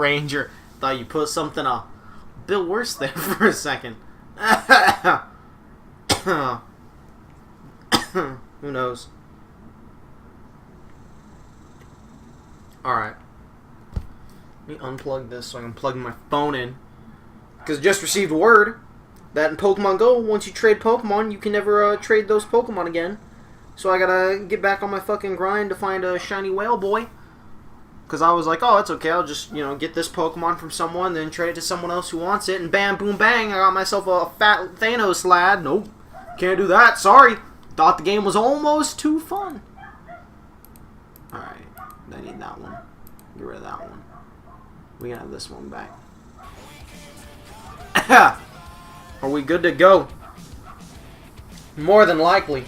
Ranger. Thought you put something a bit worse there for a second. Who knows? Alright. Let me unplug this so I can plug my phone in. Because I just received word that in Pokemon Go, once you trade Pokemon, you can never trade those Pokemon again. So I gotta get back on my fucking grind to find a shiny whale boy. Because I was like, oh, it's okay, I'll just, get this Pokemon from someone, then trade it to someone else who wants it, and bam, boom, bang, I got myself a fat Thanos lad. Nope, can't do that, sorry. Thought the game was almost too fun. Alright, I need that one. Get rid of that one. We can have this one back. Are we good to go? More than likely.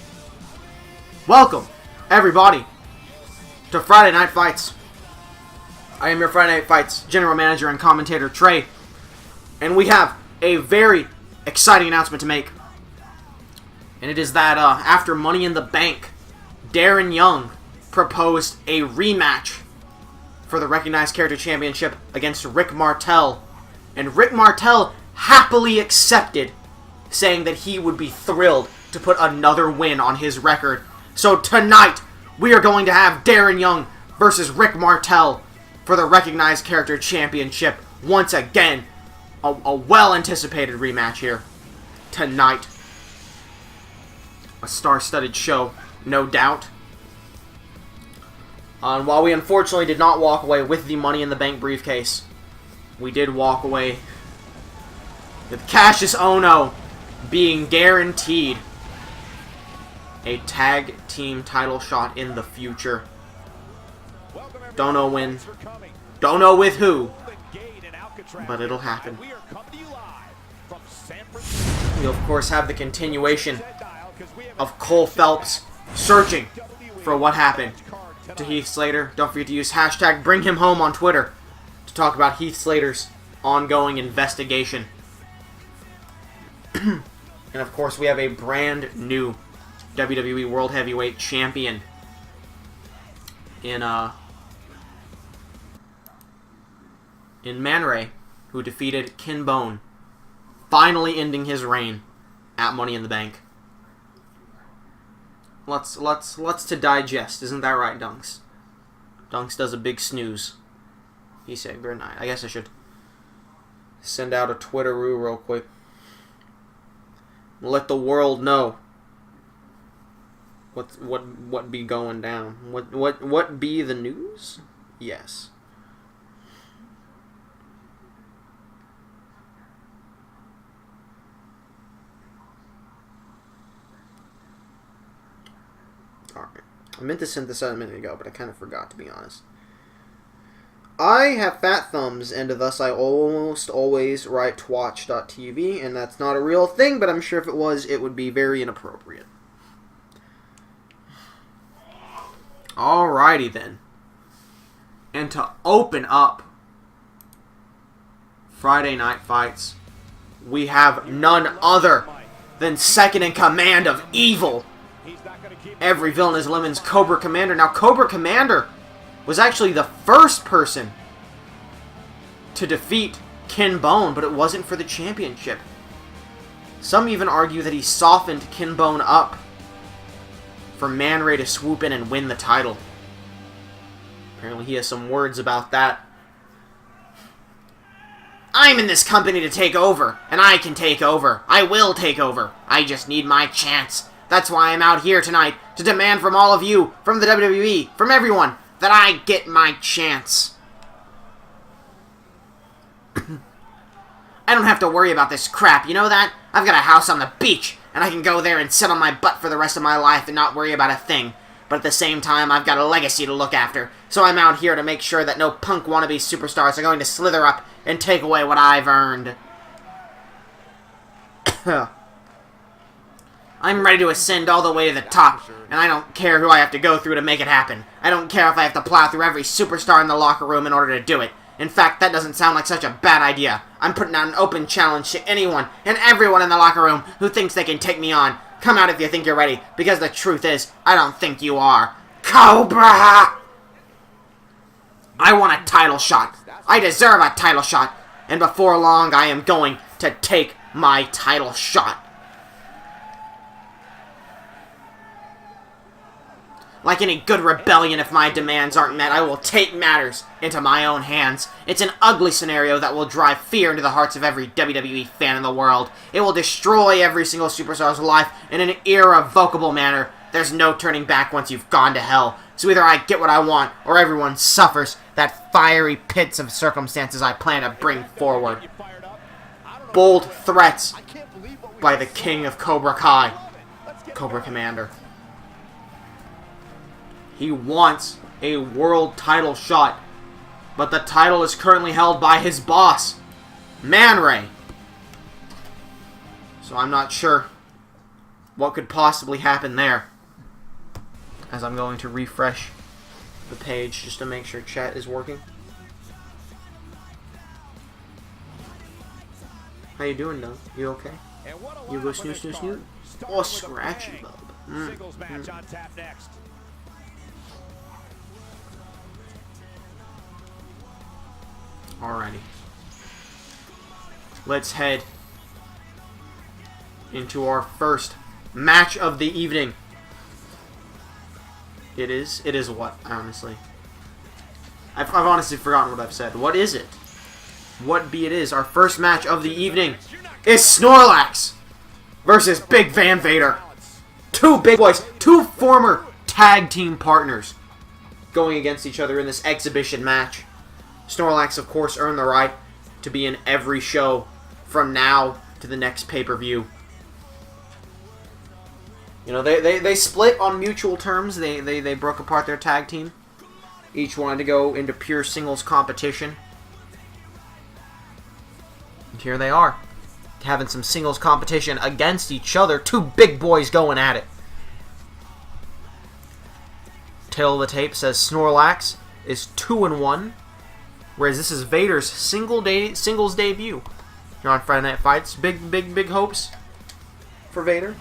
Welcome, everybody, to Friday Night Fights. I am your Friday Night Fights general manager and commentator, Trey. And we have a very exciting announcement to make. And it is that after Money in the Bank, Darren Young proposed a rematch for the Recognized Character Championship against Rick Martel. And Rick Martel happily accepted, saying that he would be thrilled to put another win on his record. So tonight, we are going to have Darren Young versus Rick Martel for the Recognized Character Championship. Once again, a well-anticipated rematch here tonight. A star-studded show, no doubt. And while we unfortunately did not walk away with the Money in the Bank briefcase, we did walk away with Cassius Ohno being guaranteed a tag team title shot in the future. Don't know when, don't know with who, but it'll happen. We of course have the continuation of Cole Phelps searching for what happened to Heath Slater. Don't forget to use hashtag #BringHimHome on Twitter to talk about Heath Slater's ongoing investigation. And of course we have a brand new WWE World Heavyweight Champion in Man Ray, who defeated Ken Bone, finally ending his reign at Money in the Bank. Let's to digest, isn't that right, Dunks? Dunks does a big snooze. He said good night. I guess I should send out a Twitteroo real quick. Let the world know what be going down. What be the news? Yes. Alright. I meant to send this out a minute ago, but I kind of forgot, to be honest. I have fat thumbs, and thus I almost always write twatch.tv, and that's not a real thing, but I'm sure if it was, it would be very inappropriate. Alrighty then. And to open up Friday Night Fights, we have none other than second in command of evil. Every villain is Lemon's Cobra Commander. Now, Cobra Commander was actually the first person to defeat Ken Bone, but it wasn't for the championship. Some even argue that he softened Ken Bone up for Man Ray to swoop in and win the title. Apparently he has some words about that. I'm in this company to take over, and I can take over. I will take over. I just need my chance. That's why I'm out here tonight, to demand from all of you, from the WWE, from everyone, that I get my chance. I don't have to worry about this crap, you know that? I've got a house on the beach, and I can go there and sit on my butt for the rest of my life and not worry about a thing. But at the same time, I've got a legacy to look after, so I'm out here to make sure that no punk wannabe superstars are going to slither up and take away what I've earned. I'm ready to ascend all the way to the top, and I don't care who I have to go through to make it happen. I don't care if I have to plow through every superstar in the locker room in order to do it. In fact, that doesn't sound like such a bad idea. I'm putting out an open challenge to anyone and everyone in the locker room who thinks they can take me on. Come out if you think you're ready, because the truth is, I don't think you are. Cobra! I want a title shot. I deserve a title shot. And before long, I am going to take my title shot. Like any good rebellion, if my demands aren't met, I will take matters into my own hands. It's an ugly scenario that will drive fear into the hearts of every WWE fan in the world. It will destroy every single superstar's life in an irrevocable manner. There's no turning back once you've gone to hell. So either I get what I want, or everyone suffers that fiery pits of circumstances I plan to bring forward. Bold threats by the King of Cobra Kai, Cobra Commander. He wants a world title shot, but the title is currently held by his boss, Man Ray. So I'm not sure what could possibly happen there. As I'm going to refresh the page just to make sure chat is working. How you doing, though? You okay? You go snoo snoo snoo? Oh, scratchy bub. Alrighty. Let's head into our first match of the evening. It is what, honestly? I've honestly forgotten what I've said. What is it? What be it is? Our first match of the evening is Snorlax versus Big Van Vader. Two big boys, two former tag team partners going against each other in this exhibition match. Snorlax, of course, earned the right to be in every show from now to the next pay-per-view. You know, they split on mutual terms. They broke apart their tag team. Each wanted to go into pure singles competition. And here they are, having some singles competition against each other. Two big boys going at it. Tail of the tape says Snorlax is 2-1. Whereas this is Vader's singles debut here on Friday Night Fights. Big hopes for Vader.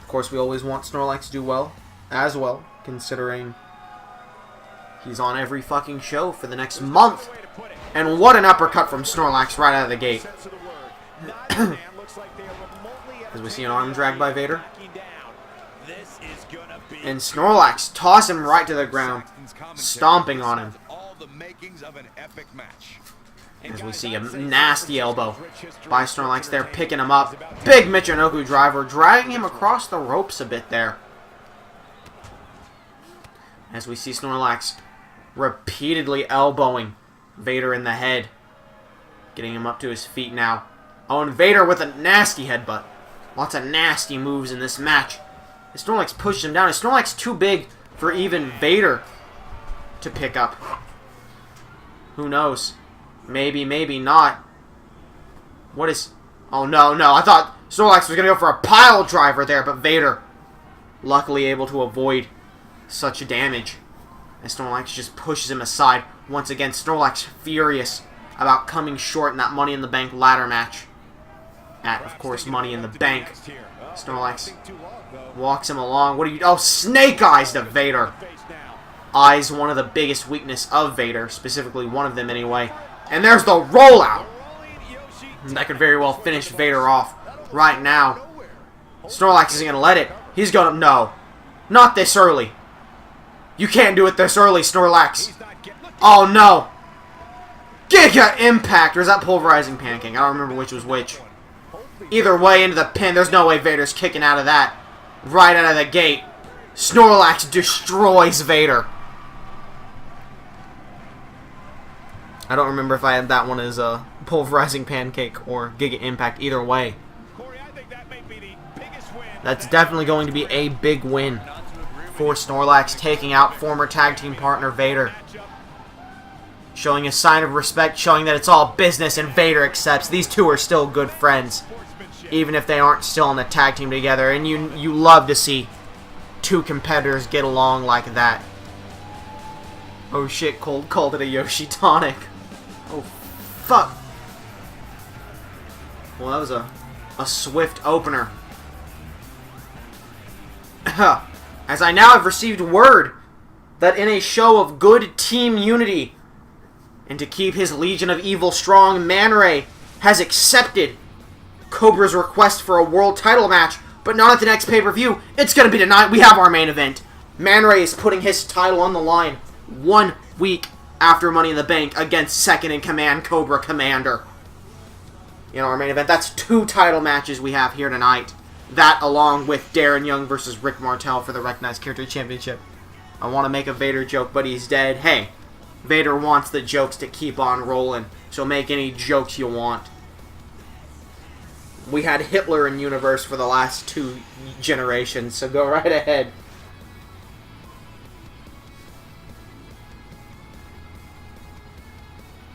Of course, we always want Snorlax to do well, as well, considering he's on every fucking show for the next month. And what an uppercut from Snorlax right out of the gate. As we see an arm drag by Vader. And Snorlax toss him right to the ground, stomping on him. As we see a nasty elbow by Snorlax there, picking him up. Big Michinoku driver, dragging him across the ropes a bit there. As we see Snorlax repeatedly elbowing Vader in the head. Getting him up to his feet now. Oh, and Vader with a nasty headbutt. Lots of nasty moves in this match. And Snorlax pushed him down. Is Snorlax too big for even Vader to pick up? Who knows? Maybe, maybe not. What is... Oh, no. I thought Snorlax was going to go for a pile driver there, but Vader luckily able to avoid such damage. As Snorlax just pushes him aside. Once again, Snorlax furious about coming short in that Money in the Bank ladder match. At, of course, Money in the Bank. Snorlax walks him along. What are you... Oh, Snake Eyes to Vader. Eyes, one of the biggest weakness of Vader. Specifically, one of them anyway. And there's the rollout. That could very well finish Vader off right now. Snorlax isn't going to let it. He's going to... No. Not this early. You can't do it this early, Snorlax. Oh, no. Giga Impact. Or is that Pulverizing Pancake? I don't remember which was which. Either way, into the pin. There's no way Vader's kicking out of that. Right out of the gate. Snorlax destroys Vader. I don't remember if I had that one as a Pulverizing Pancake or Giga Impact. Either way. That's definitely going to be a big win for Snorlax, taking out former tag team partner Vader. Showing a sign of respect, showing that it's all business, and Vader accepts. These two are still good friends, even if they aren't still on the tag team together. And you love to see two competitors get along like that. Oh shit, Cold called it a Yoshi tonic. Oh, fuck. Well, that was a swift opener. As I now have received word that in a show of good team unity, And to keep his Legion of Evil strong, Man Ray has accepted Cobra's request for a world title match, but not at the next pay-per-view. It's going to be tonight. We have our main event. Man Ray is putting his title on the line 1 week after Money in the Bank against second-in-command Cobra Commander. You know, our main event. That's 2 title matches we have here tonight. That along with Darren Young versus Rick Martel for the Recognized Character Championship. I want to make a Vader joke, but he's dead. Hey, Vader wants the jokes to keep on rolling, so make any jokes you want. We had Hitler in Universe for the last 2 generations, so go right ahead.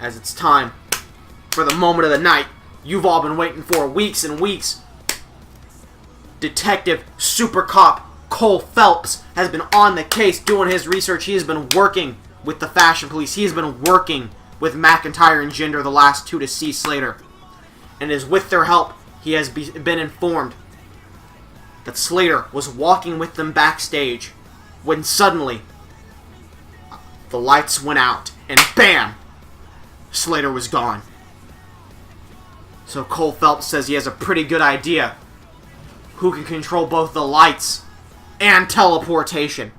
As it's time for the moment of the night you've all been waiting for weeks and weeks. Detective Super Cop Cole Phelps has been on the case doing his research. He has been working with the Fashion Police. He has been working with McIntyre and Jinder, the last 2 to see Slater. And it is with their help he has been informed that Slater was walking with them backstage when suddenly the lights went out and BAM! Slater was gone. So Cole Phelps says he has a pretty good idea who can control both the lights and teleportation.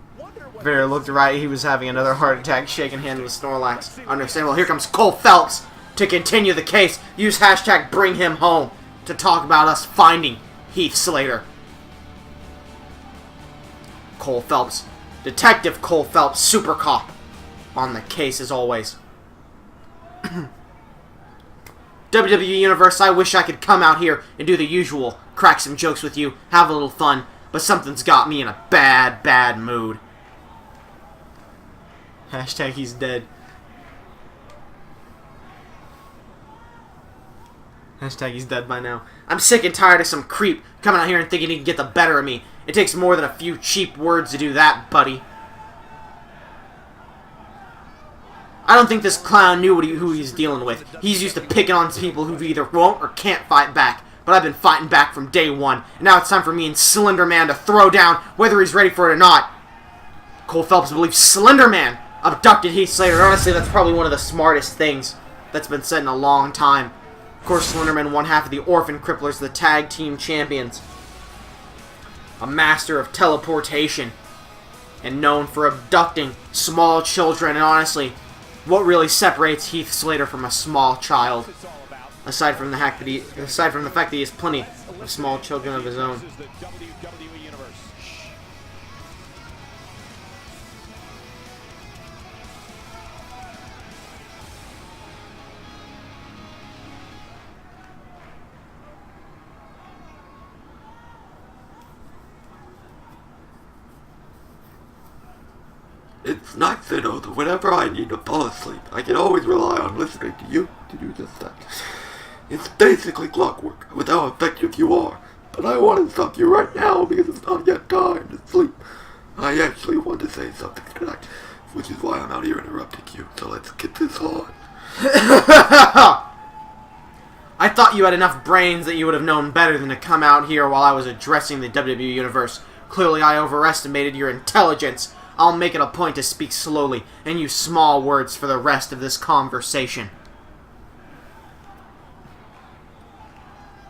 Vader looked right. He was having another heart attack, shaking hands with Snorlax. Understandable. Here comes Cole Phelps to continue the case. Use hashtag bring him home to talk about us finding Heath Slater. Cole Phelps. Detective Cole Phelps, Super Cop, on the case as always. WWE Universe, I wish I could come out here and do the usual. Crack some jokes with you, have a little fun, but something's got me in a bad, bad mood. Hashtag he's dead. Hashtag he's dead by now. I'm sick and tired of some creep coming out here and thinking he can get the better of me. It takes more than a few cheap words to do that, buddy. I don't think this clown knew who he's dealing with. He's used to picking on people who either won't or can't fight back. But I've been fighting back from day one. And now it's time for me and Slender Man to throw down, whether he's ready for it or not. Cole Phelps believes Slender Man abducted Heath Slater. Honestly, that's probably one of the smartest things that's been said in a long time. Of course, Slenderman, one half of the Orphan Cripplers, the tag team champions. A master of teleportation. And known for abducting small children. And honestly, what really separates Heath Slater from a small child? Aside from the fact that he has plenty of small children of his own. It's nice to know that whenever I need to fall asleep, I can always rely on listening to you to do just that. It's basically clockwork, with how effective you are. But I want to stop you right now because it's not yet time to sleep. I actually want to say something tonight, which is why I'm out here interrupting you. So let's get this on. I thought you had enough brains that you would have known better than to come out here while I was addressing the WWE Universe. Clearly I overestimated your intelligence. I'll make it a point to speak slowly and use small words for the rest of this conversation.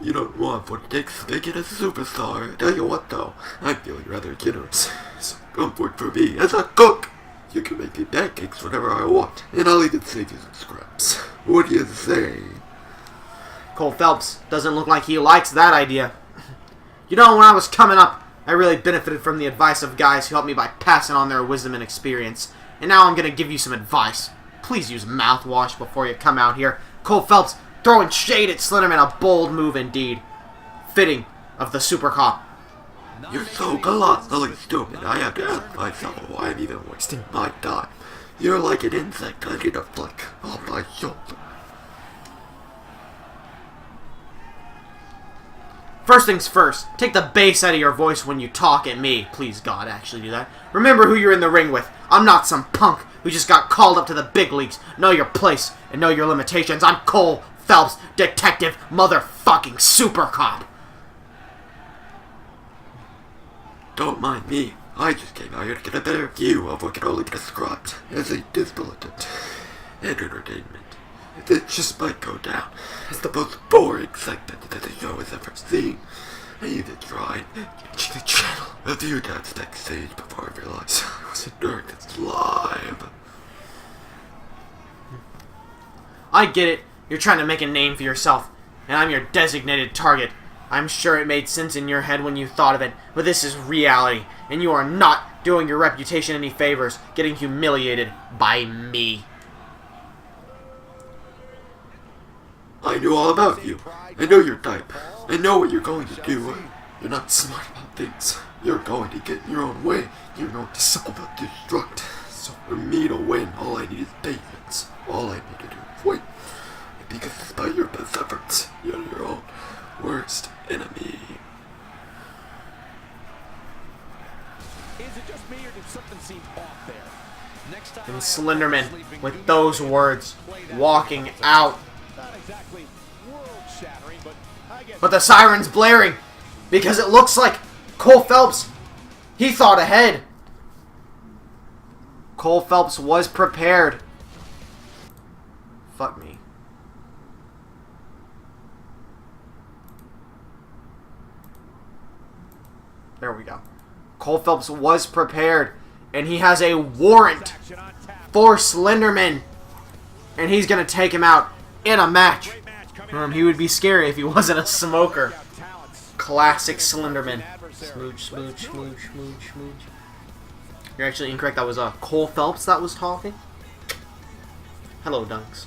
You don't want what it takes to make it a superstar. I tell you what though, I'm feeling rather generous. So come work for me as a cook. You can make me pancakes whenever I want, and I'll even save you some scraps. What do you say? Cole Phelps doesn't look like he likes that idea. You know, when I was coming up, I really benefited from the advice of guys who helped me by passing on their wisdom and experience. And now I'm going to give you some advice. Please use mouthwash before you come out here. Cole Phelps throwing shade at Slenderman, a bold move indeed. Fitting of the Super Cop. You're so colossally stupid, I have to ask myself why I'm even wasting my time. You're like an insect I need a flick off my shoulder. First things first, take the bass out of your voice when you talk at me. Please, God, actually do that. Remember who you're in the ring with. I'm not some punk who just got called up to the big leagues. Know your place and know your limitations. I'm Cole Phelps, detective motherfucking Super Cop. Don't mind me. I just came out here to get a better view of what can only be described as a disbelievant. and entertainment. It just might go down as the most boring segment that the show has ever seen. I even tried changing the channel a few times backstage before I realized I wasn't doing this live. I get it. You're trying to make a name for yourself, and I'm your designated target. I'm sure it made sense in your head when you thought of it, but this is reality, and you are not doing your reputation any favors, getting humiliated by me. I knew all about you. I know your type. I know what you're going to do. You're not smart about things. You're going to get in your own way. You're going to self-destruct. So for me to win, all I need is patience. All I need to do is wait. Because despite your best efforts, you're your own worst enemy. Is it just me or did something seem off there? Next time And Slenderman, with those words, walking out. not exactly world-shattering, but I guess But the siren's blaring, because it looks like Cole Phelps, he thought ahead. Cole Phelps was prepared. Fuck me. There we go. Cole Phelps was prepared, and he has a warrant for Slenderman, and he's gonna take him out in a match. He would be scary if he wasn't a smoker. Classic Slenderman. Smooch, smooch, smooch, smooch, smooch. You're actually incorrect. That was Cole Phelps that was talking. Hello, Dunks.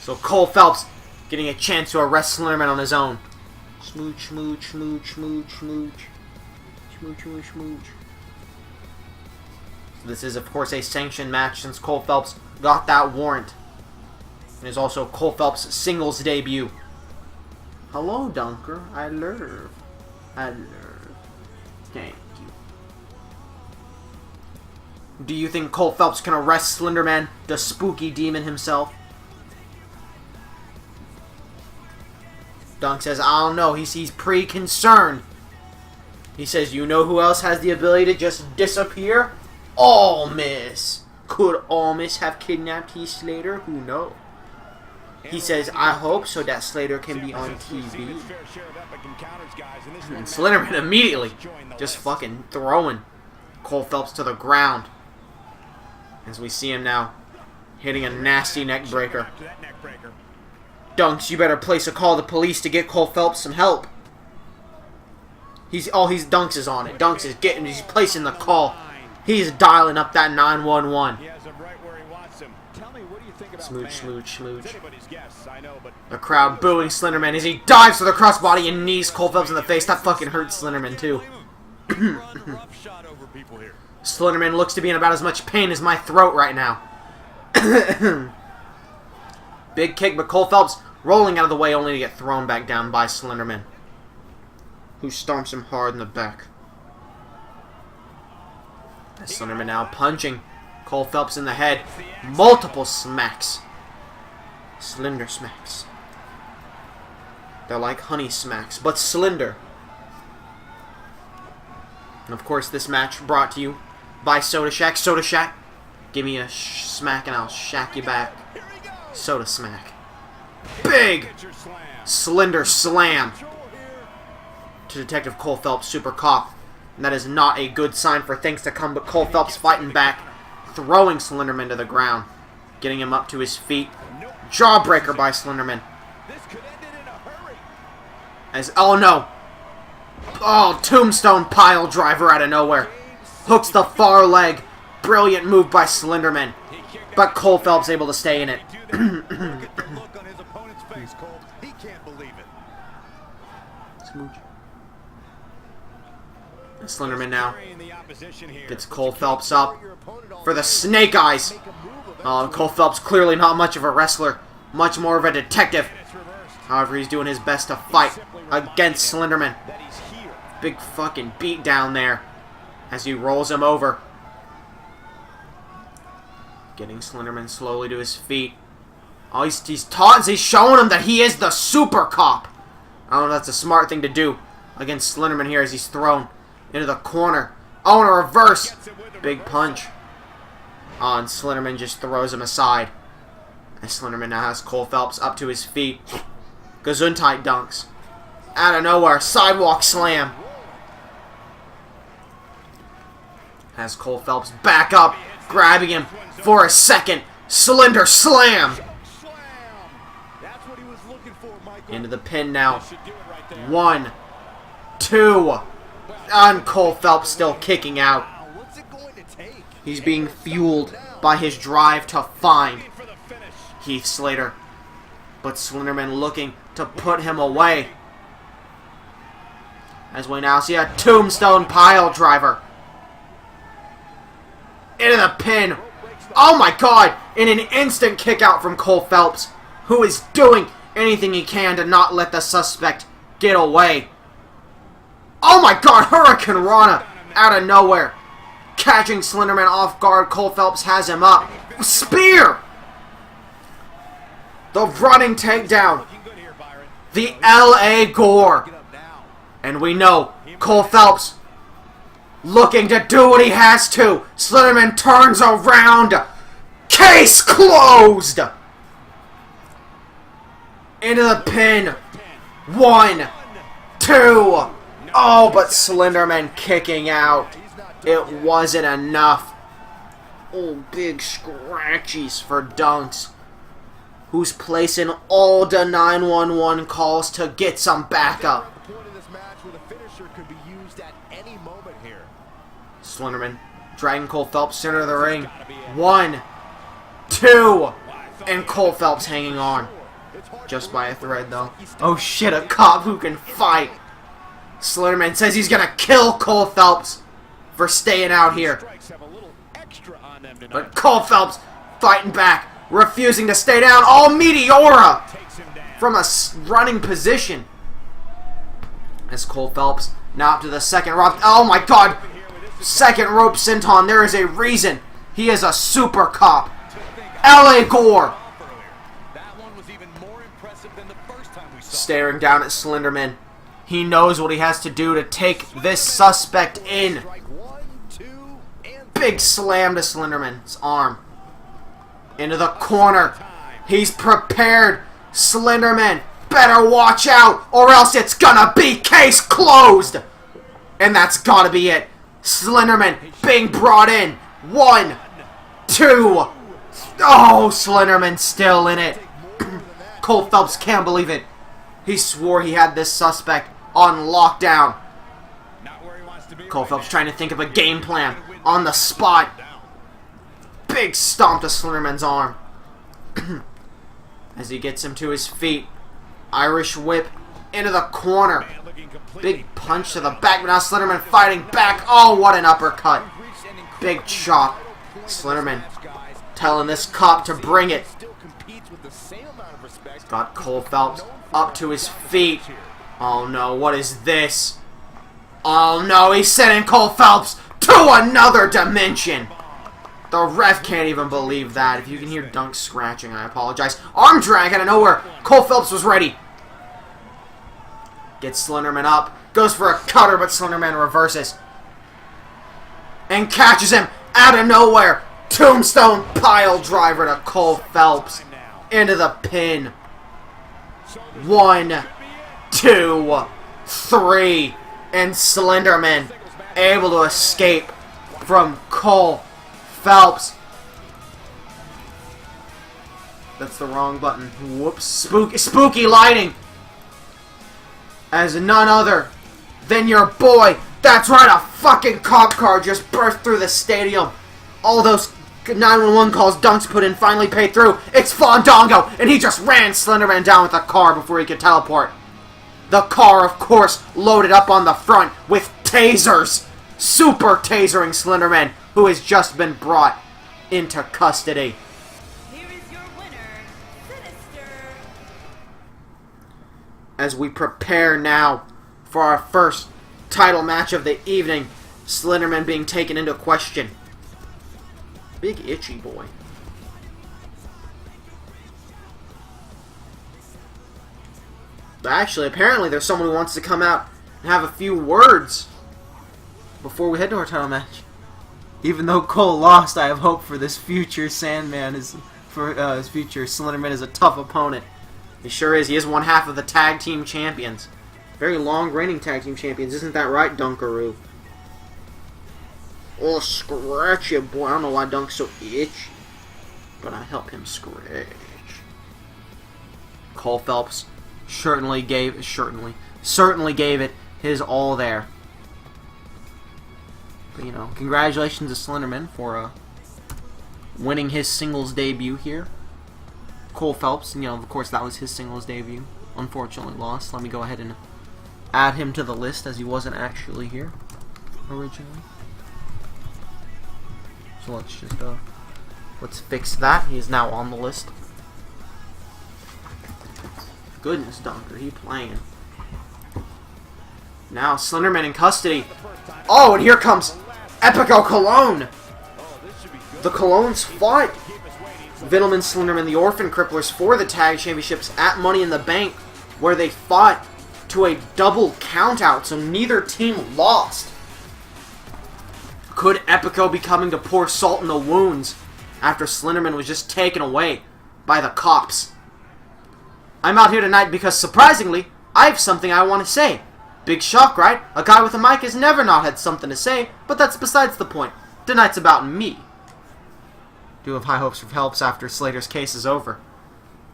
So Cole Phelps getting a chance to arrest Slenderman on his own. Smooch, smooch, smooch, smooch, smooch. Smooch, smooch, smooch. So this is, of course, a sanctioned match since Cole Phelps got that warrant. And is also Cole Phelps' singles debut. Hello, Dunker. I love. Thank you. Do you think Cole Phelps can arrest Slenderman, the spooky demon himself? Dunk says, I don't know. He's pretty concerned. He says, you know who else has the ability to just disappear? Almas. Could Almas have kidnapped Heath Slater? Who knows? He says, I hope so that Slater can be on TV. And Slenderman immediately just fucking throwing Cole Phelps to the ground. As we see him now hitting a nasty neck breaker. Dunks, you better place a call to police to get Cole Phelps some help. Dunks is on it. Dunks is he's placing the call. He's dialing up that 911. Smooch, smooch, smooch. The crowd booing Slenderman as he dives for the crossbody and knees Cole Phelps in the face. That fucking hurts Slenderman too. Slenderman looks to be in about as much pain as my throat right now. Big kick, but Cole Phelps rolling out of the way only to get thrown back down by Slenderman, who stomps him hard in the back. Slenderman now punching Cole Phelps in the head. Multiple smacks. Slender smacks. They're like honey smacks, but slender. And of course, this match brought to you by Soda Shack. Soda Shack, give me a smack and I'll shack you back. Soda Smack. Big slender slam to Detective Cole Phelps, Super Cop. And that is not a good sign for things to come, but Cole Phelps fighting back, throwing Slenderman to the ground, getting him up to his feet. Jawbreaker by Slenderman. Oh no. Oh, tombstone pile driver out of nowhere. Hooks the far leg. Brilliant move by Slenderman. But Cole Phelps able to stay in it. Smooch. Slenderman now gets Cole Phelps up for the snake eyes. Cole Phelps clearly not much of a wrestler, much more of a detective. However, he's doing his best to fight against Slenderman. Big fucking beat down there as he rolls him over. Getting Slenderman slowly to his feet. Oh, he's taunting, he's showing him that he is the super cop. I don't know if that's a smart thing to do against Slenderman here as he's thrown into the corner. Oh, and a reverse. Big punch. Oh, and Slenderman just throws him aside. And Slenderman now has Cole Phelps up to his feet. Gesundheit dunks. Out of nowhere, sidewalk slam. Has Cole Phelps back up, grabbing him for a second. Slender slam. Into the pin now. 1, 2. And Cole Phelps still kicking out. He's being fueled by his drive to find Heath Slater. But Slenderman looking to put him away. As we now see a tombstone pile driver. Into the pin. Oh my god! In an instant kick out from Cole Phelps, who is doing anything he can to not let the suspect get away. Oh my god! Hurricane Rana out of nowhere. Catching Slenderman off guard. Cole Phelps has him up. Spear! The running takedown. The LA Gore. And we know Cole Phelps looking to do what he has to. Slenderman turns around. Case closed. Into the pin. 1, 2. Oh, but Slenderman kicking out. It wasn't enough. Oh, big scratchies for Dunks, who's placing all the 911 calls to get some backup. Slenderman dragging Cole Phelps center of the ring. 1, 2, and Cole Phelps hanging on. Just by a thread, though. Oh shit, a cop who can fight. Slenderman says he's gonna kill Cole Phelps for staying out here. But Cole Phelps fighting back, refusing to stay down. Oh, Meteora from a running position. As Cole Phelps now up to the second rope. Oh my god. Second rope senton. There is a reason he is a super cop. LA Gore. Staring down at Slenderman. He knows what he has to do to take this suspect in. Big slam to Slenderman's arm. Into the corner. He's prepared. Slenderman better watch out, or else it's gonna be case closed. And that's gotta be it. Slenderman being brought in. 1, 2. Oh, Slenderman still in it. Cole Phelps can't believe it. He swore he had this suspect on lockdown. Cole Phelps trying to think of a game plan on the spot. Big stomp to Slenderman's arm. As he gets him to his feet. Irish whip into the corner. Big punch to the back, but now Slenderman fighting back. Oh, what an uppercut. Big chop. Slenderman telling this cop to bring it. He's got Cole Phelps up to his feet. Oh no, what is this? Oh no, he's sending Cole Phelps to another dimension. The ref can't even believe that. If you can hear Dunk scratching, I apologize. Arm drag out of nowhere. Cole Phelps was ready. Gets Slenderman up. Goes for a cutter, but Slenderman reverses. And catches him out of nowhere. Tombstone pile driver to Cole Phelps. Into the pin. 1, 2, 3. And Slenderman able to escape from Cole Phelps. That's the wrong button. Whoops. Spooky lighting. As none other than your boy. That's right, a fucking cop car just burst through the stadium. All those 911 calls Dunks put in finally paid through. It's Fandango, and he just ran Slenderman down with the car before he could teleport. The car, of course, loaded up on the front with tasers. Super tasering Slenderman, who has just been brought into custody. Here is your winner, Sinister. As we prepare now for our first title match of the evening, Slenderman being taken into question. Big itchy boy. But actually, apparently there's someone who wants to come out and have a few words before we head to our title match. Even though Cole lost, I have hope for this future Sandman his future Slenderman is a tough opponent. He sure is. He is one half of the tag team champions. Very long reigning tag team champions. Isn't that right, Dunkaroo? Oh, scratch you, boy. I don't know why Dunk's so itchy, but I help him scratch. Cole Phelps certainly gave it his all there. But, you know, congratulations to Slenderman for winning his singles debut here. Cole Phelps, you know, of course that was his singles debut. Unfortunately lost. Let me go ahead and add him to the list as he wasn't actually here originally. So let's just let's fix that. He is now on the list. Goodness, Dunker, he playing. Now Slenderman in custody. Oh, and here comes Epico Cologne. The Colognes fought Vittleman, Slenderman, the Orphan Cripplers for the tag championships at Money in the Bank, where they fought to a double countout, so neither team lost. Could Epico be coming to pour salt in the wounds after Slenderman was just taken away by the cops? I'm out here tonight because, surprisingly, I have something I want to say. Big shock, right? A guy with a mic has never not had something to say, but that's besides the point. Tonight's about me. Do have high hopes for helps after Slater's case is over.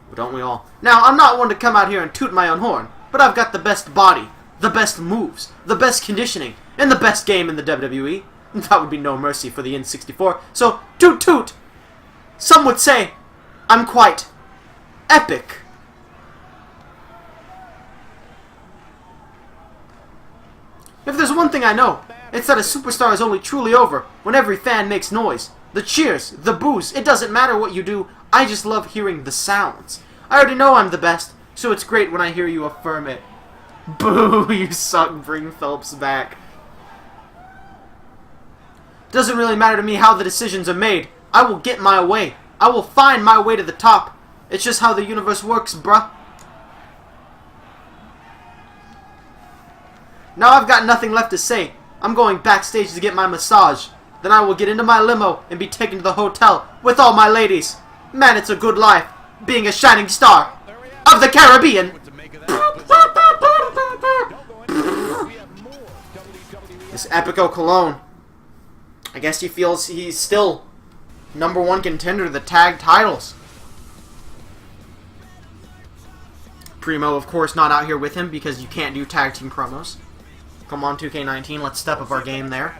But don't we all? Now, I'm not one to come out here and toot my own horn, but I've got the best body, the best moves, the best conditioning, and the best game in the WWE. That would be no mercy for the N64, so toot toot! Some would say I'm quite epic. If there's one thing I know, it's that a superstar is only truly over when every fan makes noise. The cheers, the boos, it doesn't matter what you do, I just love hearing the sounds. I already know I'm the best, so it's great when I hear you affirm it. Boo, you suck, bring Phelps back. Doesn't really matter to me how the decisions are made. I will get my way. I will find my way to the top. It's just how the universe works, bruh. Now I've got nothing left to say. I'm going backstage to get my massage. Then I will get into my limo and be taken to the hotel with all my ladies. Man, it's a good life, being a shining star of the Caribbean. This Epico Cologne. I guess he feels he's still #1 contender to the tag titles. Primo, of course, not out here with him because you can't do tag team promos. Come on, 2K18, let's step up our game there.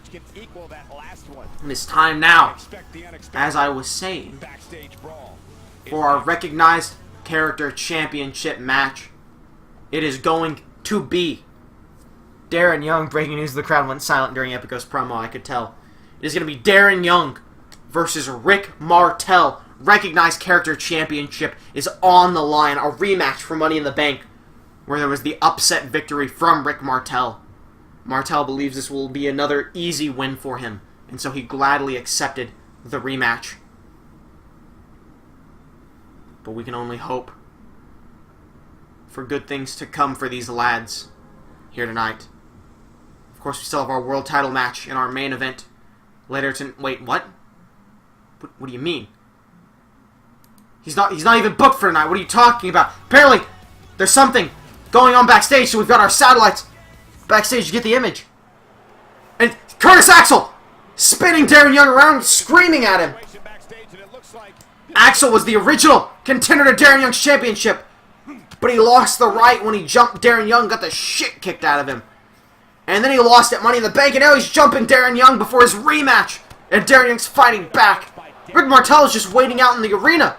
And it's time now, as I was saying, for our recognized character championship match. It is going to be Darren Young. Breaking news, the crowd went silent during Epico's promo, I could tell. It is going to be Darren Young versus Rick Martel. Recognized character championship is on the line. A rematch for Money in the Bank, where there was the upset victory from Rick Martel. Martel believes this will be another easy win for him, and so he gladly accepted the rematch. But we can only hope for good things to come for these lads here tonight. Of course, we still have our world title match in our main event later tonight. Wait, what? What do you mean? He's not even booked for tonight. What are you talking about? Apparently, there's something going on backstage, so we've got our satellites backstage to get the image. And Curtis Axel spinning Darren Young around, screaming at him. Axel was the original contender to Darren Young's championship, but he lost the right when he jumped Darren Young, got the shit kicked out of him. And then he lost at Money in the Bank, and now he's jumping Darren Young before his rematch. And Darren Young's fighting back. Rick Martel is just waiting out in the arena.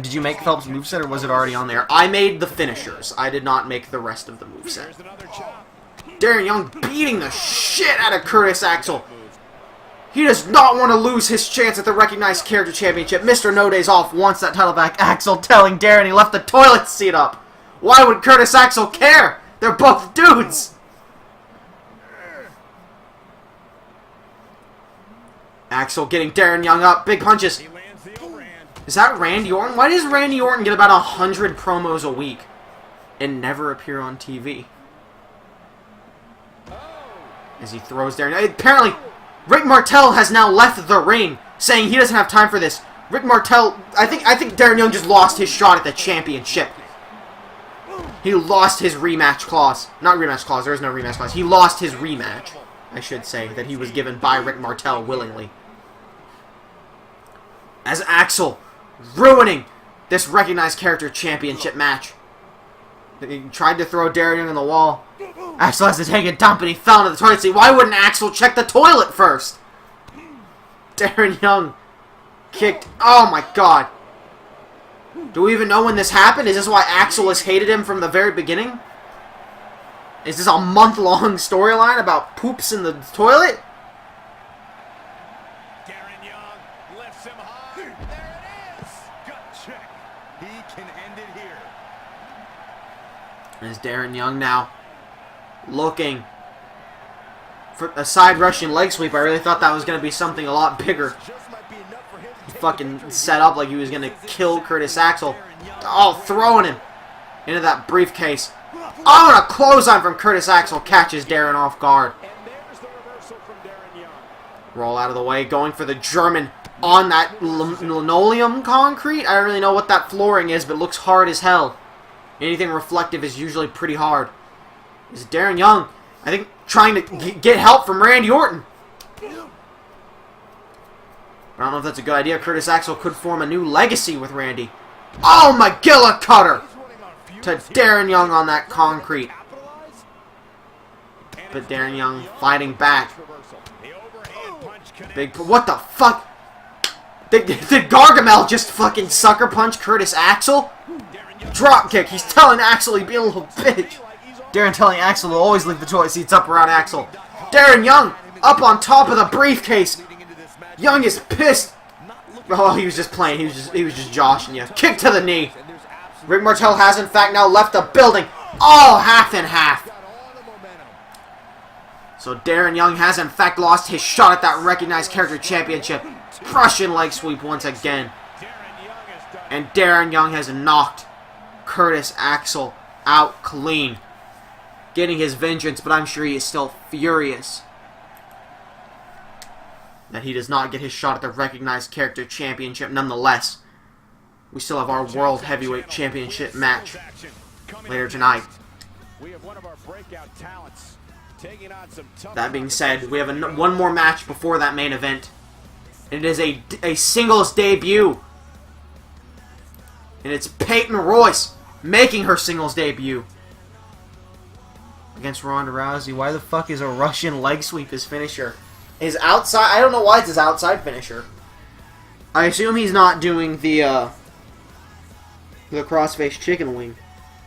Did you make Phelps' moveset, or was it already on there? I made the finishers. I did not make the rest of the moveset. Darren Young beating the shit out of Curtis Axel. He does not want to lose his chance at the recognized character championship. Mr. No Days Off wants that title back. Axel telling Darren he left the toilet seat up. Why would Curtis Axel care? They're both dudes. Axel getting Darren Young up. Big punches. Is that Randy Orton? Why does Randy Orton get about 100 promos a week and never appear on TV? As he throws Darren. Apparently, Rick Martel has now left the ring, saying he doesn't have time for this. Rick Martel, I think Darren Young just lost his shot at the championship. He lost his rematch clause. Not rematch clause, there is no rematch clause. He lost his rematch, I should say, that he was given by Rick Martel willingly. As Axel ruining this recognized character championship match. He tried to throw Darren Young on the wall. Axel has to take a dump and he fell into the toilet seat. Why wouldn't Axel check the toilet first? Darren Young kicked. Oh my god. Do we even know when this happened? Is this why Axel has hated him from the very beginning? Is this a month-long storyline about poops in the toilet? Darren Young lifts him high. There it is. Gut check. He can end it here. Is Darren Young now looking for a side Russian leg sweep? I really thought that was going to be something a lot bigger. Fucking set up like he was going to kill Curtis Axel. Oh, throwing him into that briefcase. Oh, and a clothesline from Curtis Axel catches Darren off guard. Roll out of the way, going for the German on that linoleum concrete. I don't really know what that flooring is, but it looks hard as hell. Anything reflective is usually pretty hard. Is Darren Young, I think, trying to get help from Randy Orton. I don't know if that's a good idea. Curtis Axel could form a new legacy with Randy. Oh, McGillicudder to Darren Young on that concrete. But Darren Young fighting back. Big. What the fuck? Did Gargamel just fucking sucker punch Curtis Axel? Drop kick. He's telling Axel he'd be a little bitch. Darren telling Axel to always leave the toilet seats up around Axel. Darren Young up on top of the briefcase. Young is pissed. Oh, he was just playing. He was just joshing you. Kick to the knee. Rick Martel has in fact now left the building. Oh, half and half. So Darren Young has in fact lost his shot at that recognized character championship. Prussian leg sweep once again. And Darren Young has knocked Curtis Axel out clean. Getting his vengeance, but I'm sure he is still furious that he does not get his shot at the recognized character championship. Nonetheless, we still have our World Heavyweight Championship match later tonight. That being said, we have one more match before that main event. It is a singles debut. And it's Peyton Royce making her singles debut against Ronda Rousey. Why the fuck is a Russian leg sweep his finisher? His outside, I don't know why it's his outside finisher. I assume he's not doing the crossface chicken wing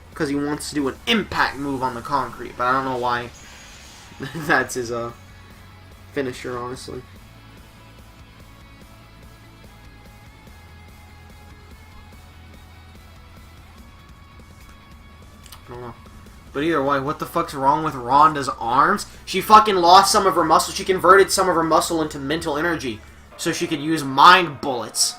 because he wants to do an impact move on the concrete, but I don't know why that's his finisher, honestly. I don't know. But either way, what the fuck's wrong with Ronda's arms? She fucking lost some of her muscle. She converted some of her muscle into mental energy so she could use mind bullets.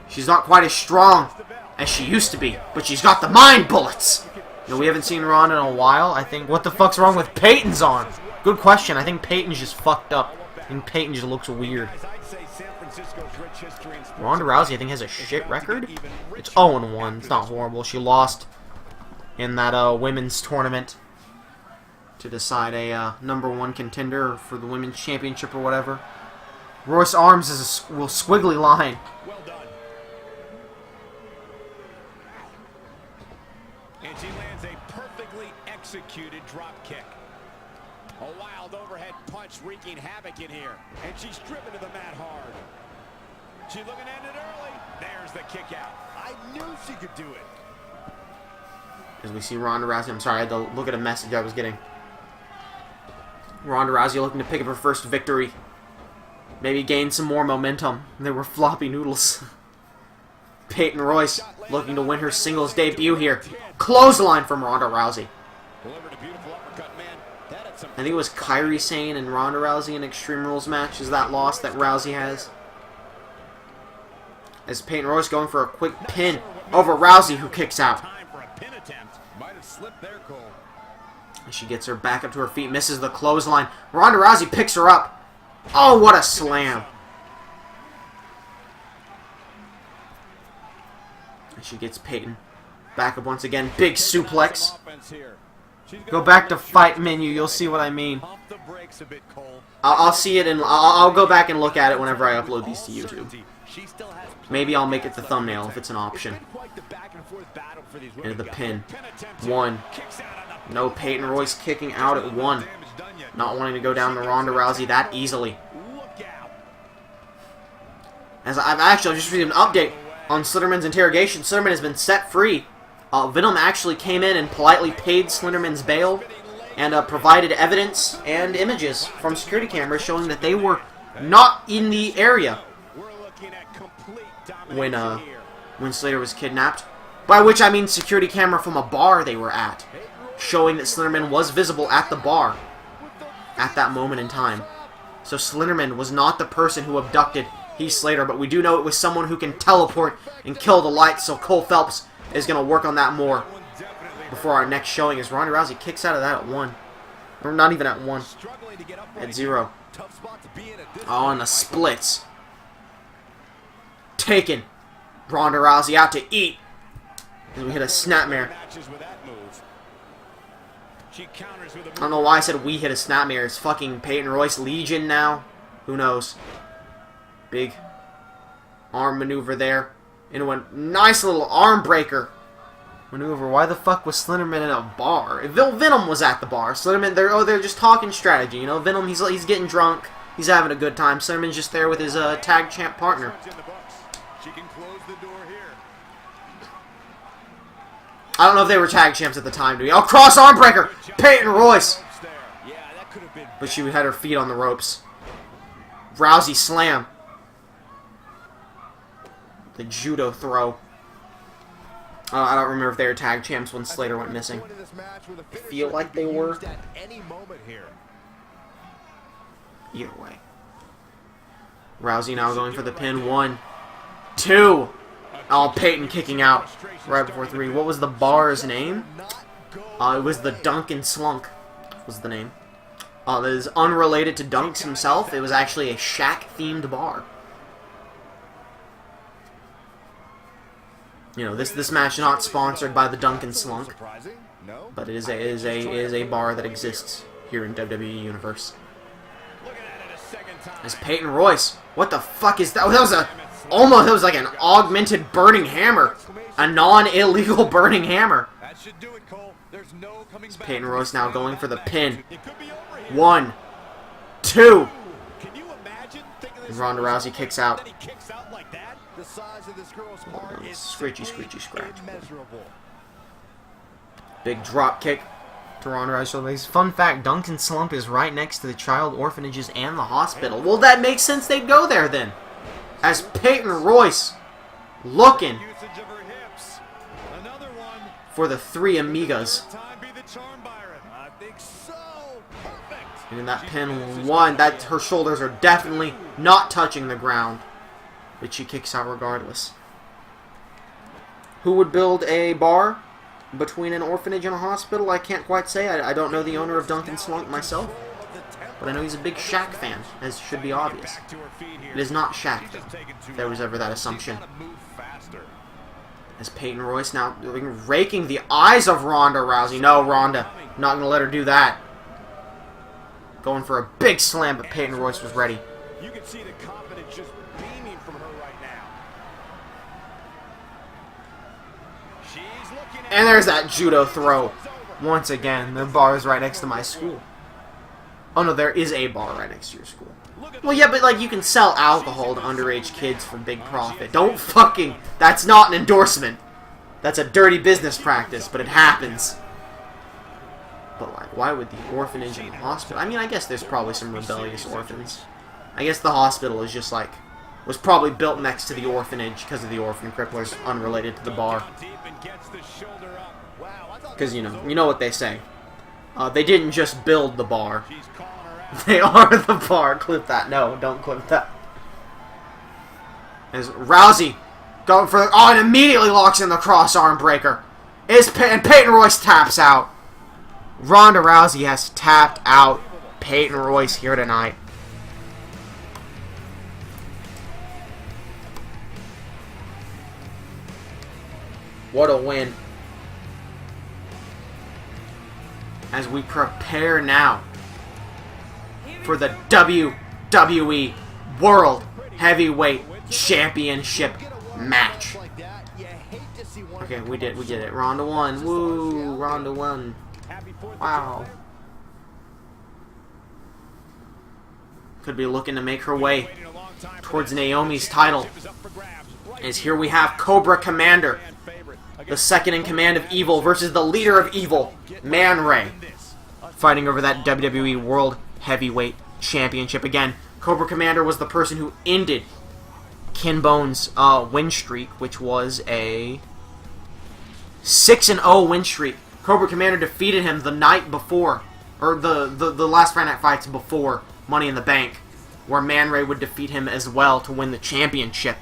She's not quite as strong as she used to be, but she's got the mind bullets. You know, we haven't seen Ronda in a while. I think, what the fuck's wrong with Peyton's arm? Good question. I think Peyton's just fucked up. I think Peyton just looks weird. Ronda Rousey, I think, has a shit record. It's 0-1. It's not horrible. She lost in that women's tournament to decide a #1 contender for the women's championship or whatever. Royce arms is a squiggly line. Well done. And she lands a perfectly executed drop kick. A wild overhead punch wreaking havoc in here. And she's driven to the mat hard. She's looking to end it early. There's the kick out. I knew she could do it. As we see Ronda Rousey, I'm sorry, I had to look at a message I was getting. Ronda Rousey looking to pick up her first victory. Maybe gain some more momentum. They were floppy noodles. Peyton Royce looking to win her singles debut here. Clothesline from Ronda Rousey. I think it was Kairi Sane and Ronda Rousey in Extreme Rules match. Is that loss that Rousey has? As Peyton Royce going for a quick pin over Rousey, who kicks out. She gets her back up to her feet, misses the clothesline. Ronda Rousey picks her up. Oh, what a slam. And she gets Peyton back up once again. Big suplex. Go back to fight menu. You'll see what I mean. I'll see it and I'll go back and look at it whenever I upload these to YouTube. Maybe I'll make it the thumbnail if it's an option. Into the pin. 1. No, Peyton Royce kicking out at 1. Not wanting to go down to Ronda Rousey that easily. As I've actually just received an update on Slenderman's interrogation. Slenderman has been set free. Venom actually came in and politely paid Slenderman's bail and provided evidence and images from security cameras showing that they were not in the area when Slater was kidnapped. By which I mean security camera from a bar they were at, showing that Slenderman was visible at the bar at that moment in time. So Slenderman was not the person who abducted Heath Slater, but we do know it was someone who can teleport and kill the lights, so Cole Phelps is going to work on that more before our next showing as Ronda Rousey kicks out of that at 1. Or not even at 1. At 0. Oh, and the splits. Taken. Ronda Rousey out to eat. As we hit a snapmare. I don't know why I said we hit a snapmare. It's fucking Peyton Royce Legion now. Who knows? Big arm maneuver there. Into a nice little arm breaker maneuver. Why the fuck was Slenderman in a bar? Venom was at the bar. Slenderman, they're just talking strategy. You know, Venom, he's getting drunk. He's having a good time. Slenderman's just there with his tag champ partner. I don't know if they were tag champs at the time, do we? Oh, cross arm breaker! Peyton Royce! But she had her feet on the ropes. Rousey slam. The judo throw. I don't remember if they were tag champs when Slater went missing. I feel like they were. Either way. Rousey now going for the pin. 1, 2. Oh, Peyton kicking out right before 3. What was the bar's name? It was the Duncan Slunk was the name. That is unrelated to Dunks himself. It was actually a Shaq-themed bar. You know, this match not sponsored by the Duncan Slunk, but it is a bar that exists here in WWE Universe. As Peyton Royce, what the fuck is that? Oh, that was like an augmented burning hammer, a non-illegal burning hammer. As Peyton Royce now going for the pin. 1, 2. And Ronda Rousey kicks out. Screechy, screechy, scratch. Big drop kick to Ronda Rousey. Fun fact, Duncan Slump is right next to the child orphanages and the hospital. Well, that makes sense they'd go there then. As Peyton Royce looking for the 3 Amigas. And in that pin 1, that her shoulders are definitely not touching the ground. But she kicks out regardless. Who would build a bar between an orphanage and a hospital? I can't quite say. I don't know the owner of Duncan Slunk myself. But I know he's a big Shaq fan, as should be obvious. It is not Shaq, though, if there was ever that assumption. As Peyton Royce now raking the eyes of Ronda Rousey. No, Ronda, not going to let her do that. Going for a big slam, but Peyton Royce was ready. You can see the confidence just beaming from her right now. She's looking at And there's that judo throw. Once again, the bar is right next to my school. Oh no, there is a bar right next to your school. Well, yeah, but like you can sell alcohol to underage kids for big profit. Don't fucking... That's not an endorsement. That's a dirty business practice, but it happens. But like, why would the orphanage and the hospital... I mean, I guess there's probably some rebellious orphans. I guess the hospital is just like... was probably built next to the orphanage because of the orphan cripplers, unrelated to the bar. Because, you know what they say. They didn't just build the bar. They are the bar. Clip that. No, don't clip that. As Rousey going for... Oh, and immediately locks in the cross arm breaker. And Peyton Royce taps out. Ronda Rousey has tapped out Peyton Royce here tonight. What a win. As we prepare now for the WWE World Heavyweight Championship match. Okay, we did it. Ronda won. Woo, Ronda won. Wow. Could be looking to make her way towards Naomi's title. As here we have Cobra Commander, the second in command of Evil, versus the leader of Evil, Man Ray, fighting over that WWE World Heavyweight Championship. Again, Cobra Commander was the person who ended Ken Bone's win streak, which was a 6-0 win streak. Cobra Commander defeated him the night before, or the last Friday Night Fights before Money in the Bank, where Man Ray would defeat him as well to win the championship.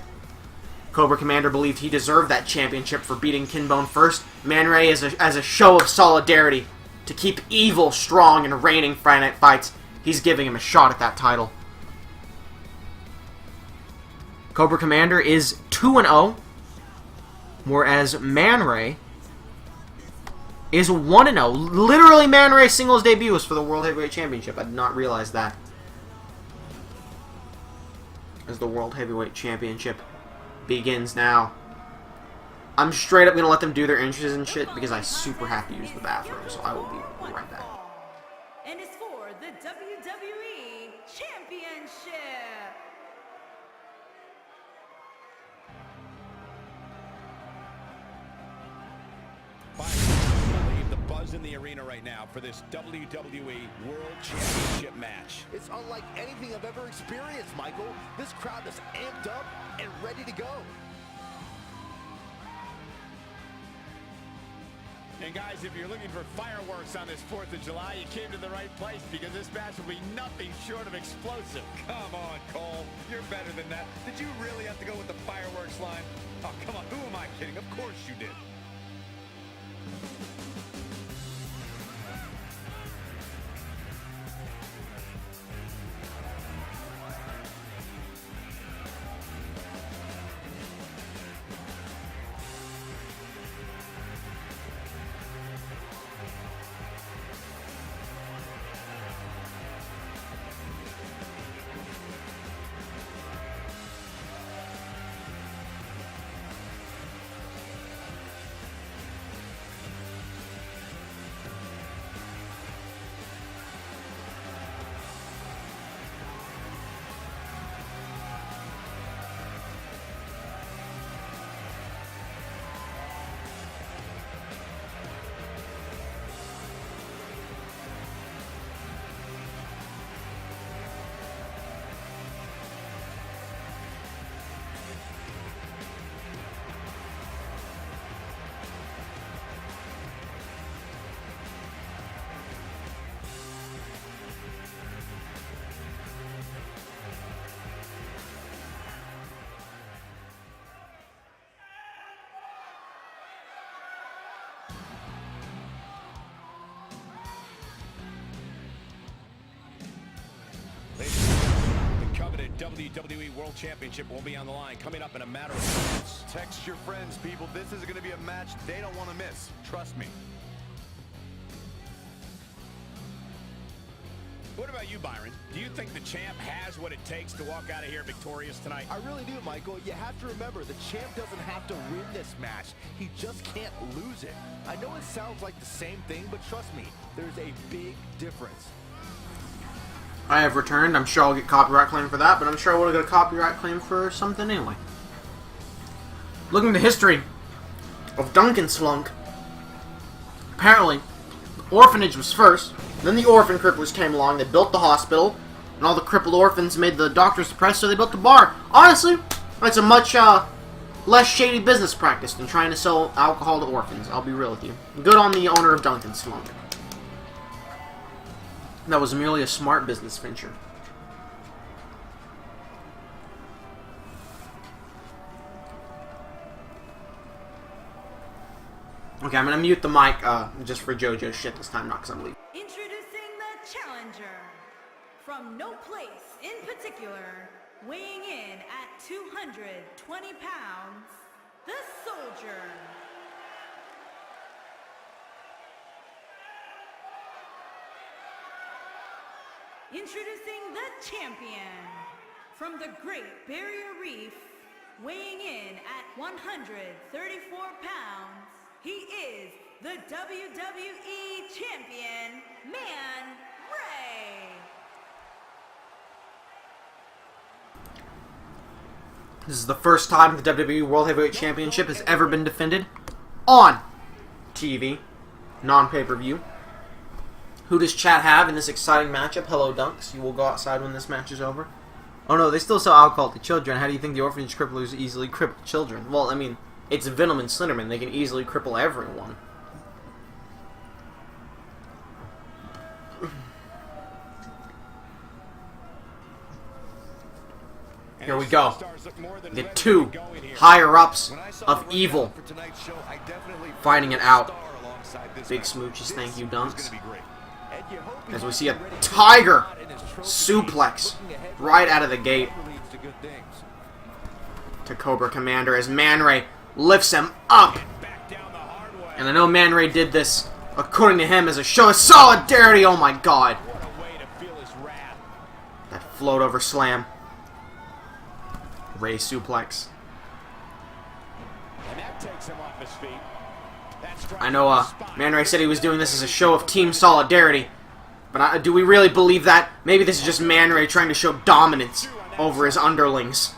Cobra Commander believed he deserved that championship for beating Ken Bone first. Man Ray, as a show of solidarity to keep Evil strong and reigning Friday Night Fights, he's giving him a shot at that title. Cobra Commander is 2-0, whereas Man Ray is 1-0. Literally, Man Ray's singles debut was for the World Heavyweight Championship. I did not realize that. As the World Heavyweight Championship begins now. I'm straight up going to let them do their entries and shit because I super have to use the bathroom, so I will be right back. And it's for the WWE Championship. I believe the buzz in the arena right now for this WWE World Championship match. It's unlike anything I've ever experienced, Michael. This crowd is amped up and ready to go. And guys, if you're looking for fireworks on this 4th of July, you came to the right place because this match will be nothing short of explosive. Come on, Cole. You're better than that. Did you really have to go with the fireworks line? Oh, come on. Who am I kidding? Of course you did. The coveted WWE World Championship will be on the line coming up in a matter of minutes. Text your friends, people. This is going to be a match they don't want to miss. Trust me. What about you, Byron? Do you think the champ has what it takes to walk out of here victorious tonight? I really do, Michael. You have to remember, the champ doesn't have to win this match. He just can't lose it. I know it sounds like the same thing, but trust me, there's a big difference. I have returned. I'm sure I'll get copyright claim for that, but I'm sure I would have got a copyright claim for something anyway. Looking at the history of Duncan Slunk, apparently, the orphanage was first, then the orphan cripplers came along, they built the hospital, and all the crippled orphans made the doctors depressed, so they built the bar. Honestly, that's a much less shady business practice than trying to sell alcohol to orphans, I'll be real with you. Good on the owner of Duncan Slunk. That was merely a smart business venture. Okay, I'm gonna mute the mic just for JoJo shit this time, not because I'm leaving. Introducing the challenger from no place in particular, weighing in at 220 pounds, the Soldier. Introducing the champion from the Great Barrier Reef, weighing in at 134 pounds, he is the WWE Champion, Man Ray. This is the first time the WWE World Heavyweight Championship has ever been defended on TV, non-pay-per-view. Who does chat have in this exciting matchup? Hello, Dunks. You will go outside when this match is over. Oh no, they still sell alcohol to children. How do you think the orphanage cripplers easily cripple children? Well, I mean, it's Venom and Slenderman. They can easily cripple everyone. Here we go. The two higher-ups of evil fighting it out. Big smooches, thank you, Dunks. As we see a tiger suplex right out of the gate to Cobra Commander as Man Ray lifts him up. And I know Man Ray did this, according to him, as a show of solidarity. Oh my god. That float over slam. Ray suplex. I know Man Ray said he was doing this as a show of team solidarity. But do we really believe that? Maybe this is just Man Ray trying to show dominance over his underlings.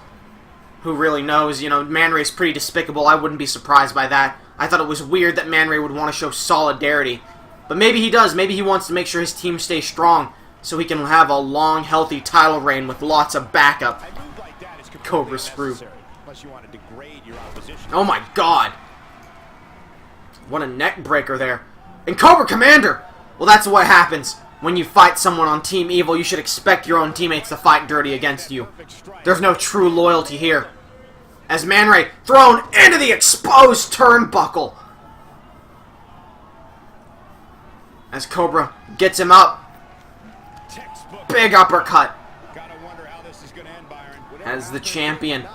Who really knows? You know, Man Ray's pretty despicable. I wouldn't be surprised by that. I thought it was weird that Man Ray would want to show solidarity. But maybe he does. Maybe he wants to make sure his team stays strong so he can have a long, healthy title reign with lots of backup. Cobra screw. Oh my god. What a neck breaker there. And Cobra Commander! Well, that's what happens. When you fight someone on Team Evil, you should expect your own teammates to fight dirty against you. There's no true loyalty here. As Man Ray thrown into the exposed turnbuckle. As Cobra gets him up. Big uppercut. As the champion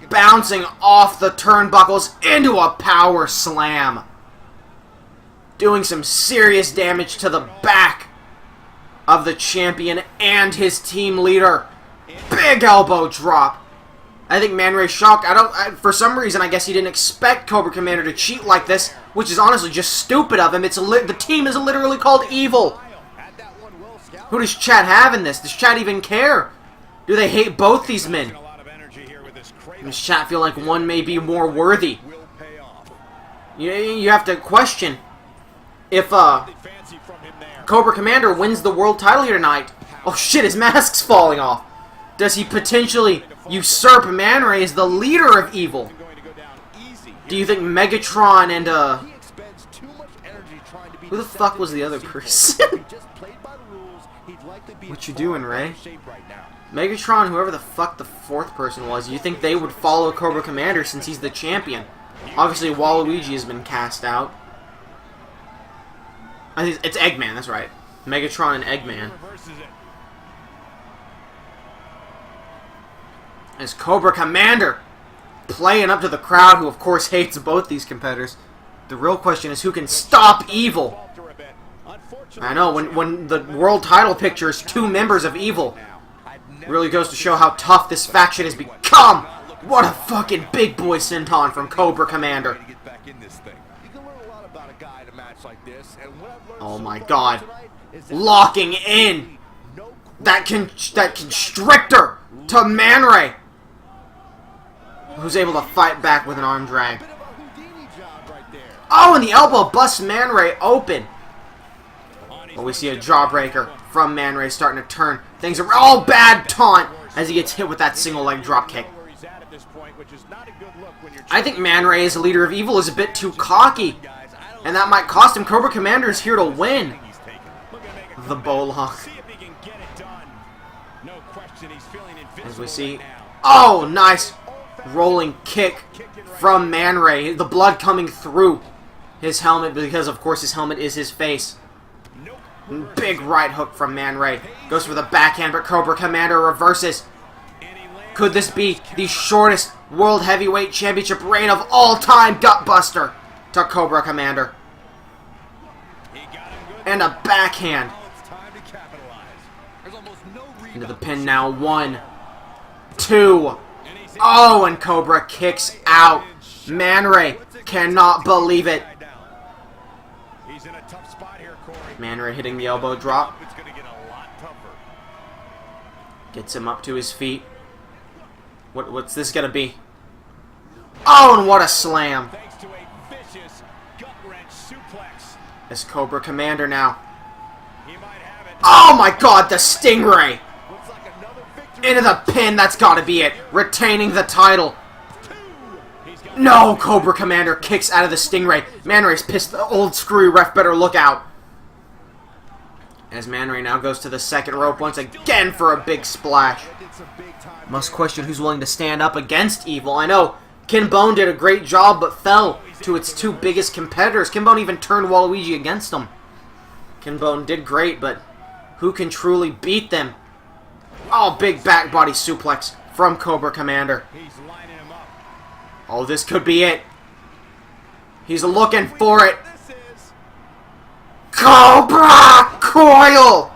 bouncing off the turnbuckles into a power slam. Doing some serious damage to the back of the champion and his team leader. Big elbow drop. I think Man Ray's shocked. For some reason, I guess he didn't expect Cobra Commander to cheat like this, which is honestly just stupid of him. The team is literally called Evil. Who does chat have in this? Does chat even care? Do they hate both these men? Does chat feel like one may be more worthy? You have to question if Cobra Commander wins the world title here tonight. Oh shit, his mask's falling off. Does he potentially usurp Man Ray as the leader of Evil? Do you think Megatron and who the fuck was the other person? What you doing, Ray? Megatron, whoever the fuck the fourth person was, you think they would follow Cobra Commander since he's the champion? Obviously, Waluigi has been cast out. I think it's Eggman, that's right. Megatron and Eggman. As Cobra Commander playing up to the crowd, who of course hates both these competitors. The real question is who can stop Evil? I know, when the world title picture is two members of Evil, it really goes to show how tough this faction has become. What a fucking big boy senton from Cobra Commander. Oh my god. Locking in that constrictor to Man Ray, who's able to fight back with an arm drag. Oh, and the elbow busts Man Ray open. But we see a jawbreaker from Man Ray starting to turn things around. Oh, bad taunt as he gets hit with that single leg drop kick. I think Man Ray as the leader of Evil is a bit too cocky, and that might cost him. Cobra Commander is here to win. The Bowlock. As we see, oh, nice rolling kick from Man Ray. The blood coming through his helmet because, of course, his helmet is his face. Big right hook from Man Ray. Goes for the backhand, but Cobra Commander reverses. Could this be the shortest World Heavyweight Championship reign of all time? Gutbuster to Cobra Commander. And a backhand. Into the pin now. 1, 2. Oh, and Cobra kicks out. Man Ray cannot believe it. Man Ray hitting the elbow drop. Gets him up to his feet. What's this gonna be? Oh, and what a slam. As Cobra Commander now. Oh my god, the Stingray! Into the pin, that's gotta be it. Retaining the title. No, Cobra Commander kicks out of the Stingray. Man Ray's pissed. The old screwy ref better look out. As Man Ray now goes to the second rope once again for a big splash. Must question who's willing to stand up against Evil. I know Ken Bone did a great job, but fell to its two biggest competitors. Ken Bone even turned Waluigi against him. Ken Bone did great, but who can truly beat them? Oh, big back body suplex from Cobra Commander. Oh, this could be it. He's looking for it. Cobra Coil!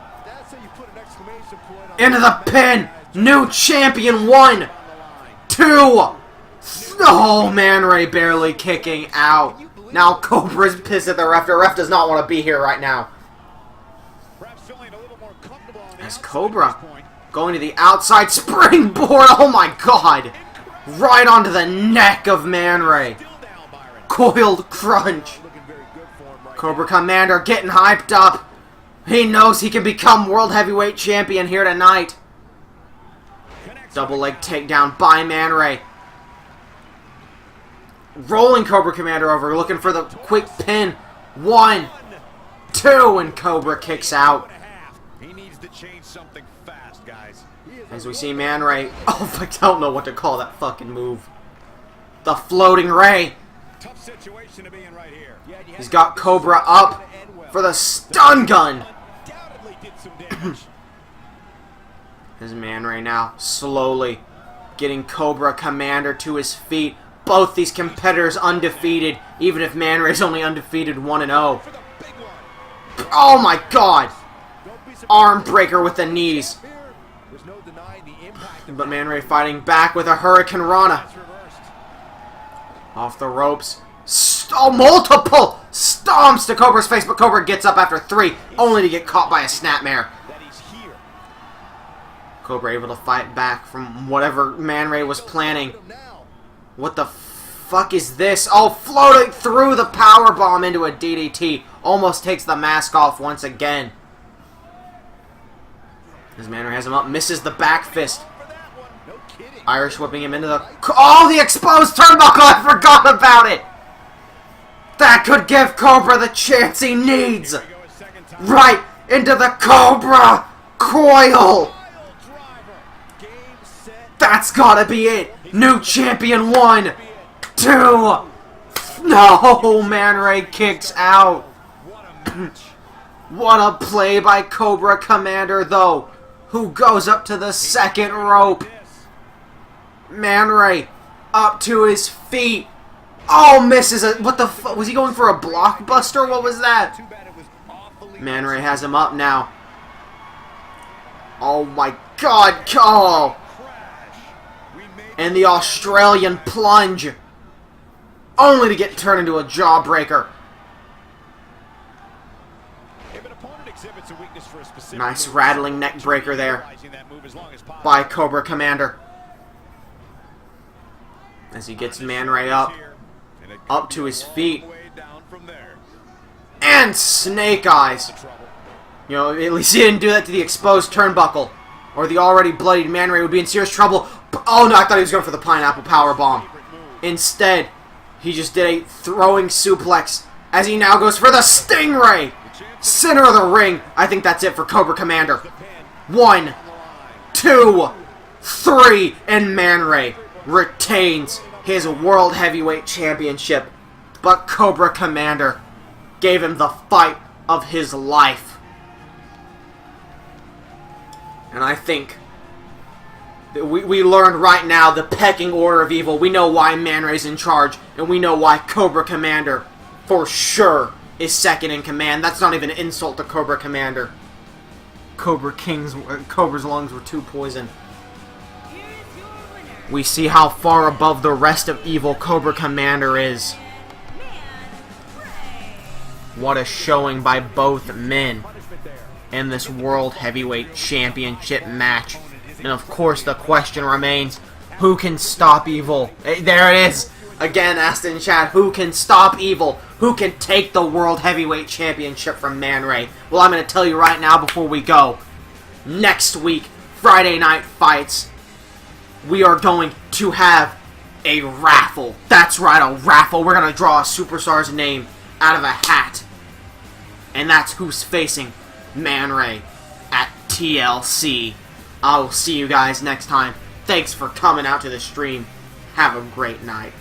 Into the pin. New champion. 1, 2. Oh, Man Ray barely kicking out. Now Cobra's pissed at the ref. The ref does not want to be here right now. As Cobra going to the outside springboard. Oh my god. Right onto the neck of Man Ray. Coiled crunch. Cobra Commander getting hyped up. He knows he can become World Heavyweight Champion here tonight. Double leg takedown by Man Ray. Rolling Cobra Commander over, looking for the quick pin. 1, 2, and Cobra kicks out. He needs to change something fast, guys. As we see Man Ray. Oh, I don't know what to call that fucking move. The floating Ray. Tough situation to be in right here. He's got Cobra up for the stun gun. As Man Ray now slowly getting Cobra Commander to his feet. Both these competitors undefeated, even if Man Ray's only undefeated 1-0. Oh my god! Arm breaker with the knees. But Man Ray fighting back with a Hurricane Rana. Off the ropes. Oh, multiple stomps to Cobra's face, but Cobra gets up after 3, only to get caught by a snapmare. Cobra able to fight back from whatever Man Ray was planning. What the fuck is this? Oh, floating through the power bomb into a DDT. Almost takes the mask off once again. As Man Ray has him up, misses the back fist. Irish whipping him into the... Oh, the exposed turnbuckle! I forgot about it! That could give Cobra the chance he needs! Right into the Cobra Coil! That's gotta be it! New champion. 1, 2. No, Man Ray kicks out. What a play by Cobra Commander, though, who goes up to the second rope. Man Ray up to his feet. Oh, misses it. What the fuck? Was he going for a blockbuster? What was that? Man Ray has him up now. Oh my god. Oh. And the Australian plunge. Only to get turned into a jawbreaker. Nice rattling neck breaker there by Cobra Commander. As he gets Man Ray up to his feet. And Snake Eyes. You know, at least he didn't do that to the exposed turnbuckle. Or the already bloodied Man Ray would be in serious trouble. Oh no, I thought he was going for the pineapple powerbomb. Instead, he just did a throwing suplex as he now goes for the Stingray. Center of the ring. I think that's it for Cobra Commander. 1, 2, 3, and Man Ray retains his World Heavyweight Championship. but Cobra Commander gave him the fight of his life. And I think that we learned right now the pecking order of evil. We know why Man Ray's in charge, and we know why Cobra Commander, for sure, is second in command. That's not even an insult to Cobra Commander. Cobra's lungs were too poison. We see how far above the rest of evil Cobra Commander is. What a showing by both men in this World Heavyweight Championship match. And of course the question remains, who can stop evil? There it is! Again, asked in chat, who can stop evil? Who can take the World Heavyweight Championship from Man Ray? Well, I'm going to tell you right now before we go. Next week, Friday Night Fights, we are going to have a raffle. That's right, a raffle. We're going to draw a superstar's name out of a hat. And that's who's facing Man Ray at TLC. I will see you guys next time. Thanks for coming out to the stream. Have a great night.